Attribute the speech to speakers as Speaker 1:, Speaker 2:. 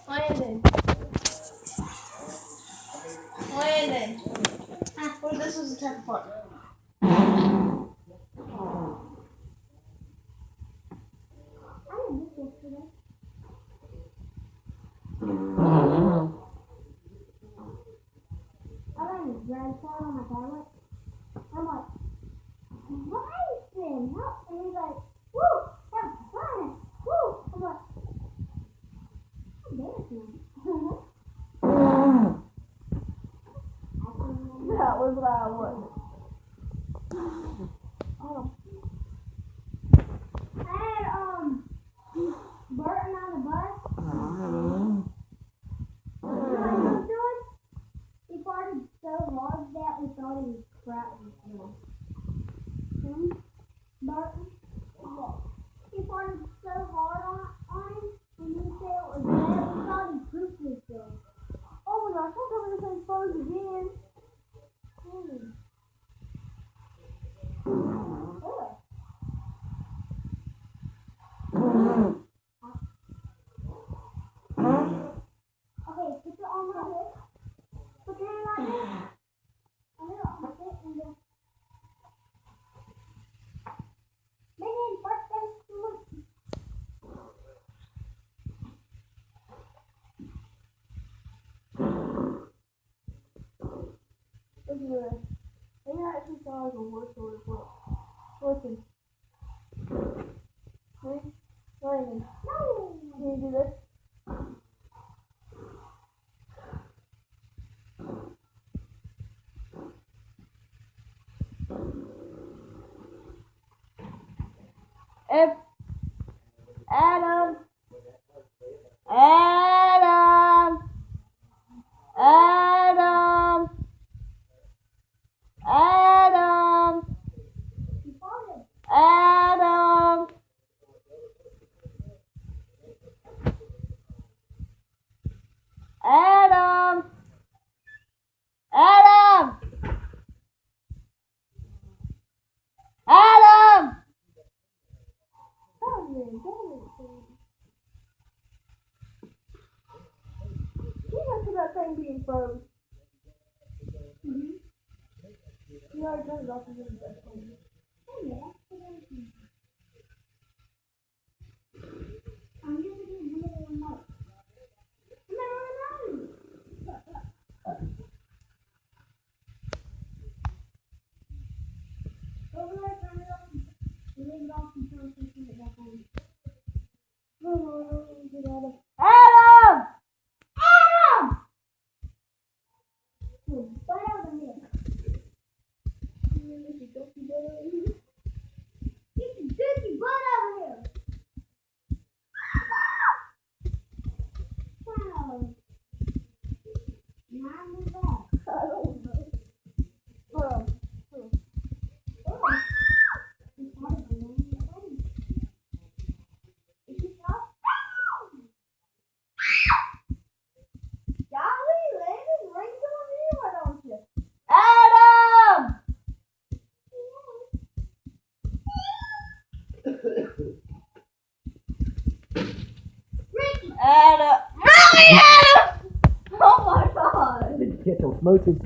Speaker 1: Landon. Landon. Well, this was the tough part. I didn't miss yesterday. I ran his grandson on my tablet. I'm like, Bryson, help. And he's like, woo, that's fun. Woo. I'm like, I'm dancing. That was loud, wasn't it? I had Burton on the bus. You know what he was doing? He farted so hard that we thought he was crapping. Burton. He farted so hard on him when he said it was bad, we thought he pooped himself. Oh my gosh, I'm coming to say froze again. Okay, put your arm right here. Put your hand right here. A little on it and then. Megan, birthday salute. Listen to this. Maybe I actually saw like a word for it as well. Listen. Ready? Ryan, no. Can you do this? Adam. Adam. Adam. Adam. Adam. Adam. Adam. Adam. That thing being froze. You already turned it off and then that's fine. Oh yeah. I'm just doing another one more. Over there, turn it off. Leave it off until I turn it back on. Adam! Adam! Butt over here. Get your dirty butt over here. Wow. Now I'm back. I don't know. Hold on. Adam! Really, Adam! Oh my god!
Speaker 2: Did you catch those smooches?